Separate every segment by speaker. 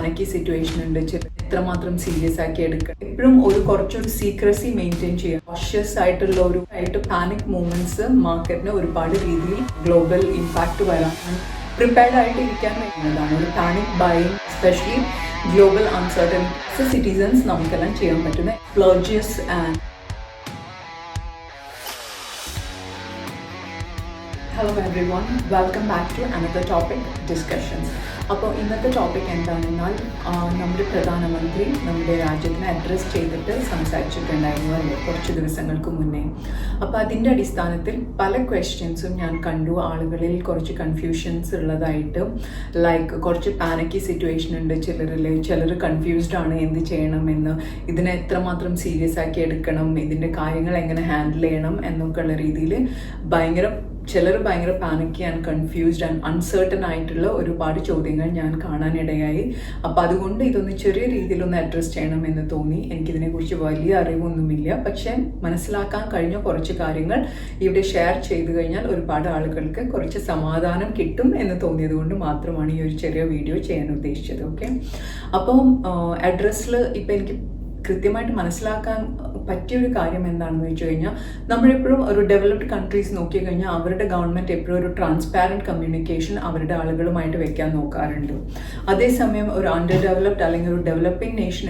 Speaker 1: പാനിക്കി situation ഉണ്ട്, എത്രമാത്രം serious ആക്കി എടുക്കണം, എപ്പോഴും കുറച്ചൊരു സീക്രസി മെയിൻറ്റെയിൻ ചെയ്യാം. കോഷ്യസ് ആയിട്ടുള്ള പാനിക് മൂവ്മെന്റ്സ് മാർക്കറ്റിന് ഒരുപാട് രീതിയിൽ ഗ്ലോബൽ ഇമ്പാക്ട് വരാൻ പ്രിപ്പയർഡ് ആയിട്ട് ഇരിക്കാൻ വേണ്ടുന്നതാണ്. ഒരു panic buying, especially global uncertainty citizens നമുക്കെല്ലാം ചെയ്യാൻ പറ്റുന്ന splurges and hello everyone, welcome back to another topic discussions. അപ്പോൾ ഇന്നത്തെ ടോപ്പിക് എന്താണെന്നാൽ നമ്മുടെ പ്രധാനമന്ത്രി നമ്മുടെ രാജ്യത്തിനെ അഡ്രസ്സ് ചെയ്തിട്ട് സംസാരിച്ചിട്ടുണ്ടായിരുന്നു അല്ലേ കുറച്ച് ദിവസങ്ങൾക്ക് മുന്നേ. അപ്പോൾ അതിൻ്റെ അടിസ്ഥാനത്തിൽ പല ക്വസ്റ്റ്യൻസും ഞാൻ കണ്ടു. ആളുകളിൽ കുറച്ച് കൺഫ്യൂഷൻസ് ഉള്ളതായിട്ട്, ലൈക്ക് കുറച്ച് പാനിക്കി സിറ്റുവേഷൻ ഉണ്ട് ചിലർ കൺഫ്യൂസ്ഡ് ആണ് എന്ത് ചെയ്യണമെന്ന്, ഇതിനെ എത്രമാത്രം സീരിയസ് ആക്കി എടുക്കണം, ഇതിൻ്റെ കാര്യങ്ങൾ എങ്ങനെ ഹാൻഡിൽ ചെയ്യണം എന്നൊക്കെയുള്ള രീതിയിൽ ചിലർ ഭയങ്കര പാനിക്കി ആൻഡ് കൺഫ്യൂസ്ഡ് ആൻഡ് അൺസർട്ടൺ ആയിട്ടുള്ള ഒരുപാട് ചോദ്യങ്ങൾ ഞാൻ കാണാനിടയായി. അപ്പോൾ അതുകൊണ്ട് ഇതൊന്ന് ചെറിയ രീതിയിലൊന്ന് അഡ്രസ്സ് ചെയ്യണമെന്ന് തോന്നി. എനിക്കിതിനെക്കുറിച്ച് വലിയ അറിവൊന്നുമില്ല, പക്ഷേ മനസ്സിലാക്കാൻ കഴിഞ്ഞ കുറച്ച് കാര്യങ്ങൾ ഇവിടെ ഷെയർ ചെയ്തു കഴിഞ്ഞാൽ ഒരുപാട് ആളുകൾക്ക് കുറച്ച് സമാധാനം കിട്ടും എന്ന് തോന്നിയത് കൊണ്ട് മാത്രമാണ് ഈ ഒരു ചെറിയ വീഡിയോ ചെയ്യാൻ ഉദ്ദേശിച്ചത്. ഓക്കെ, അപ്പം അഡ്രസ്സിൽ ഇപ്പം എനിക്ക് കൃത്യമായിട്ട് മനസ്സിലാക്കാൻ പറ്റിയൊരു കാര്യം എന്താണെന്ന് വെച്ച് കഴിഞ്ഞാൽ, നമ്മളെപ്പോഴും ഒരു ഡെവലപ്ഡ് കൺട്രീസ് നോക്കിക്കഴിഞ്ഞാൽ അവരുടെ ഗവൺമെൻറ് എപ്പോഴും ഒരു ട്രാൻസ്പാരൻറ്റ് കമ്മ്യൂണിക്കേഷൻ അവരുടെ ആളുകളുമായിട്ട് വെക്കാൻ നോക്കാറുണ്ട്. അതേസമയം ഒരു അണ്ടർ ഡെവലപ്ഡ് അല്ലെങ്കിൽ ഒരു ഡെവലപ്പിംഗ് നേഷൻ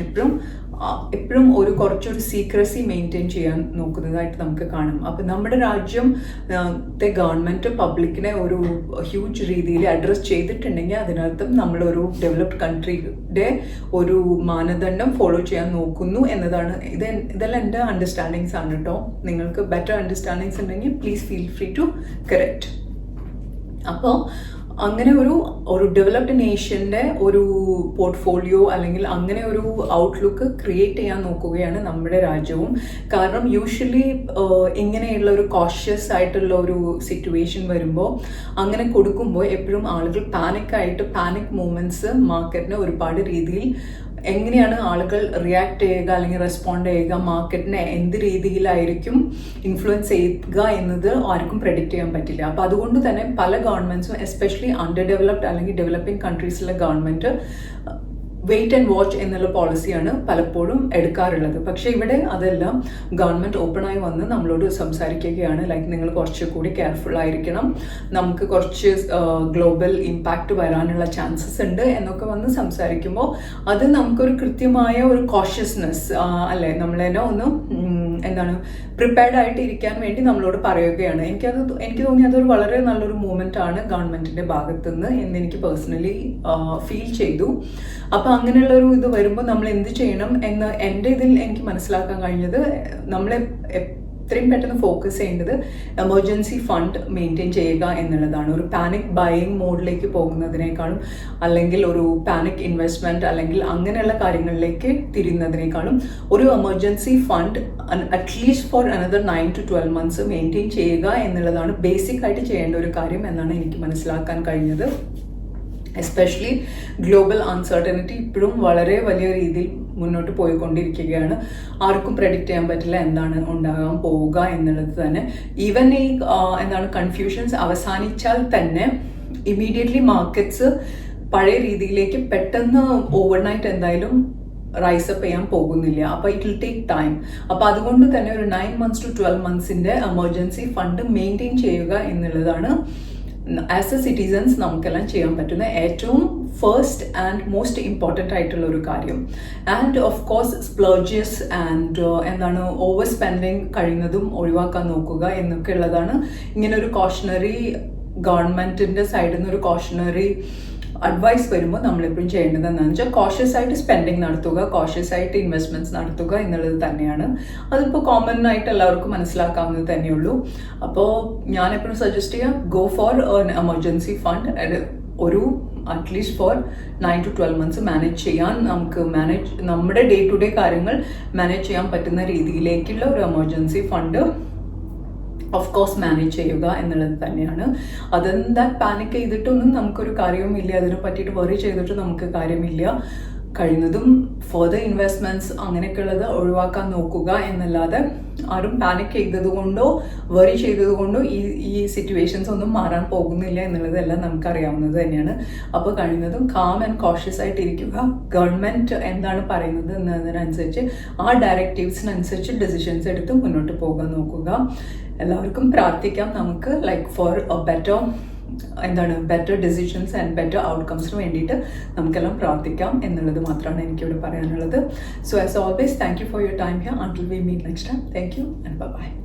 Speaker 1: എപ്പോഴും കുറച്ചൊരു സീക്രസി മെയിൻറ്റെയിൻ ചെയ്യാൻ നോക്കുന്നതായിട്ട് നമുക്ക് കാണും. അപ്പം നമ്മുടെ രാജ്യത്തെ ഗവൺമെൻറ് പബ്ലിക്കിനെ ഒരു ഹ്യൂജ് രീതിയിൽ അഡ്രസ്സ് ചെയ്തിട്ടുണ്ടെങ്കിൽ അതിനർത്ഥം നമ്മളൊരു ഡെവലപ്ഡ് കൺട്രിയുടെ ഒരു മാനദണ്ഡം ഫോളോ ചെയ്യാൻ നോക്കുന്നു എന്നതാണ്. ഇതെല്ലാം എൻ്റെ അണ്ടർസ്റ്റാൻഡിങ്സ് ആണ് കേട്ടോ. നിങ്ങൾക്ക് ബെറ്റർ അണ്ടർസ്റ്റാൻഡിങ്സ് ഉണ്ടെങ്കിൽ please feel free to correct. അപ്പോൾ അങ്ങനെ ഒരു ഡെവലപ്ഡ് നേഷൻ്റെ ഒരു പോർട്ട്ഫോളിയോ അല്ലെങ്കിൽ അങ്ങനെ ഒരു ഔട്ട്ലുക്ക് ക്രിയേറ്റ് ചെയ്യാൻ നോക്കുകയാണ് നമ്മുടെ രാജ്യവും. കാരണം യൂഷ്വലി ഇങ്ങനെയുള്ള ഒരു കോഷ്യസ് ആയിട്ടുള്ള ഒരു സിറ്റുവേഷൻ വരുമ്പോൾ അങ്ങനെ കൊടുക്കുമ്പോൾ എപ്പോഴും ആളുകൾ പാനിക് മൂവ്മെൻറ്റ്സ് മാർക്കറ്റിന് ഒരുപാട് രീതിയിൽ എങ്ങനെയാണ് ആളുകൾ റിയാക്ട് ചെയ്യുക അല്ലെങ്കിൽ റെസ്പോണ്ട് ചെയ്യുക, മാർക്കറ്റിനെ എന്ത് രീതിയിലായിരിക്കും ഇൻഫ്ലുവൻസ് ചെയ്യുക എന്നത് ആർക്കും പ്രെഡിക്റ്റ് ചെയ്യാൻ പറ്റില്ല. അപ്പോൾ അതുകൊണ്ട് തന്നെ പല ഗവൺമെൻറ്റ്സും എസ്പെഷ്യലി അണ്ടർ ഡെവലപ്ഡ് അല്ലെങ്കിൽ ഡെവലപ്പിംഗ് കൺട്രീസിലെ ഗവൺമെൻറ് വെയിറ്റ് ആൻഡ് വാച്ച് എന്നുള്ള പോളിസിയാണ് പലപ്പോഴും എടുക്കാറുള്ളത്. പക്ഷേ ഇവിടെ അതെല്ലാം ഗവൺമെൻറ് ഓപ്പണായി വന്ന് നമ്മളോട് സംസാരിക്കുകയാണ്, ലൈക്ക് നിങ്ങൾ കുറച്ചുകൂടി കെയർഫുൾ ആയിരിക്കണം, നമുക്ക് കുറച്ച് ഗ്ലോബൽ ഇമ്പാക്റ്റ് വരാനുള്ള ചാൻസസ് ഉണ്ട് എന്നൊക്കെ വന്ന് സംസാരിക്കുമ്പോൾ അത് നമുക്കൊരു കൃത്യമായ ഒരു കോഷ്യസ്നെസ് അല്ലേ, നമ്മളെന്നെ ഒന്ന് പ്രിപ്പയർഡ് ആയിട്ട് ഇരിക്കാൻ വേണ്ടി നമ്മളോട് പറയുകയാണ്. എനിക്ക് തോന്നി അതൊരു വളരെ നല്ലൊരു മൂവ്മെൻ്റ് ആണ് ഗവൺമെൻറ്റിൻ്റെ ഭാഗത്തുനിന്ന് എന്ന് എനിക്ക് പേഴ്സണലി ഫീൽ ചെയ്തു. അപ്പോൾ അങ്ങനെയുള്ളൊരു ഇത് വരുമ്പോൾ നമ്മൾ എന്ത് ചെയ്യണം എന്ന് എൻ്റെ ഇതിൽ എനിക്ക് മനസ്സിലാക്കാൻ കഴിഞ്ഞത്, നമ്മളെ എത്രയും പെട്ടെന്ന് ഫോക്കസ് ചെയ്യേണ്ടത് എമർജൻസി ഫണ്ട് മെയിൻറ്റെയിൻ ചെയ്യുക എന്നുള്ളതാണ്. ഒരു പാനിക് ബൈയിങ് മോഡിലേക്ക് പോകുന്നതിനേക്കാളും അല്ലെങ്കിൽ ഒരു പാനിക് ഇൻവെസ്റ്റ്മെൻറ്റ് അല്ലെങ്കിൽ അങ്ങനെയുള്ള കാര്യങ്ങളിലേക്ക് തിരിയുന്നതിനേക്കാളും ഒരു emergency fund at least for another 9 to 12 months maintain ചെയ്യുക എന്നുള്ളതാണ് ബേസിക് ആയിട്ട് ചെയ്യേണ്ട ഒരു കാര്യം എന്നാണ് എനിക്ക് മനസ്സിലാക്കാൻ കഴിഞ്ഞത്. എസ്പെഷ്യലി ഗ്ലോബൽ അൺസർട്ടനിറ്റി ഇപ്പോഴും വളരെ വലിയ രീതിയിൽ മുന്നോട്ട് പോയിക്കൊണ്ടിരിക്കുകയാണ്. ആർക്കും പ്രെഡിക്റ്റ് ചെയ്യാൻ പറ്റില്ല എന്താണ് ഉണ്ടാകാൻ പോവുക എന്നുള്ളത് തന്നെ. ഈവൻ ഈ കൺഫ്യൂഷൻസ് അവസാനിച്ചാൽ തന്നെ ഇമ്മീഡിയറ്റ്ലി മാർക്കറ്റ്സ് പഴയ രീതിയിലേക്ക് പെട്ടെന്ന് ഓവർനൈറ്റ് എന്തായാലും റൈസ് അപ്പ് ചെയ്യാൻ പോകുന്നില്ല. അപ്പോൾ ഇറ്റ് വിൽ ടേക്ക് ടൈം. അപ്പോൾ അതുകൊണ്ട് തന്നെ ഒരു 9 months to 12 months emergency fund maintain ചെയ്യുക എന്നുള്ളതാണ് ആസ് എ സിറ്റിസൺസ് നമുക്കെല്ലാം ചെയ്യാൻ പറ്റുന്ന ഏറ്റവും ഫസ്റ്റ് ആൻഡ് മോസ്റ്റ് ഇമ്പോർട്ടൻ്റ് ആയിട്ടുള്ള ഒരു കാര്യം. And of course splurges and overspending കഴിയുന്നതും ഒഴിവാക്കാൻ നോക്കുക എന്നൊക്കെ ഉള്ളതാണ്. ഇങ്ങനെ ഒരു കോഷണറി ഗവൺമെൻറ്റിൻ്റെ സൈഡിൽ നിന്ന് ഒരു കോഷണറി അഡ്വൈസ് വരുമ്പോൾ നമ്മളെപ്പോഴും ചെയ്യേണ്ടത് എന്താണെന്ന് വെച്ചാൽ കോഷ്യസ് ആയിട്ട് സ്പെൻഡിങ് നടത്തുക, കോഷ്യസ് ആയിട്ട് ഇൻവെസ്റ്റ്മെൻറ്റ്സ് നടത്തുക എന്നുള്ളത് തന്നെയാണ്. അതിപ്പോൾ കോമൺ ആയിട്ട് എല്ലാവർക്കും മനസ്സിലാക്കാവുന്നത് തന്നെയുള്ളൂ. അപ്പോൾ ഞാനെപ്പോഴും സജസ്റ്റ് ചെയ്യാം, ഗോ ഫോർ എമർജൻസി ഫണ്ട്. ഒരു അറ്റ്ലീസ്റ്റ് ഫോർ 9 to 12 months നമ്മുടെ ഡേ ടു ഡേ കാര്യങ്ങൾ മാനേജ് ചെയ്യാൻ പറ്റുന്ന രീതിയിലേക്കുള്ള ഒരു emergency fund of course manage ചെയ്യുക എന്നുള്ളത് തന്നെയാണ്. അതെന്താ പാനിക് ചെയ്തിട്ടൊന്നും നമുക്കൊരു കാര്യവുമില്ല, അതിനെ പറ്റിയിട്ട് വറി ചെയ്തിട്ട് നമുക്ക് കാര്യമില്ല. കഴിയുന്നതും ഫർദർ ഇൻവെസ്റ്റ്മെൻറ്റ്സ് അങ്ങനെയൊക്കെയുള്ളത് ഒഴിവാക്കാൻ നോക്കുക എന്നല്ലാതെ ആരും പാനിക് ചെയ്തതുകൊണ്ടോ വറി ചെയ്തതുകൊണ്ടോ ഈ സിറ്റുവേഷൻസ് ഒന്നും മാറാൻ പോകുന്നില്ല എന്നുള്ളതെല്ലാം നമുക്കറിയാവുന്നത് തന്നെയാണ്. അപ്പോൾ കഴിയുന്നതും കാം ആൻഡ് കോഷ്യസ് ആയിട്ടിരിക്കുക. ഗവൺമെൻറ് എന്താണ് പറയുന്നത് എന്നതിനനുസരിച്ച് ആ ഡയറക്റ്റീവ്സിനനുസരിച്ച് ഡിസിഷൻസ് എടുത്ത് മുന്നോട്ട് പോകാൻ നോക്കുക. എല്ലാവർക്കും പ്രാർത്ഥിക്കാം നമുക്ക് for better decisions and better ഔട്ട്കംസിന് വേണ്ടിയിട്ട് നമുക്കെല്ലാം പ്രാർത്ഥിക്കാം എന്നുള്ളത് മാത്രമാണ് എനിക്കിവിടെ പറയാനുള്ളത്. So as always, thank you for your time here. Until we meet next time. Thank you and by.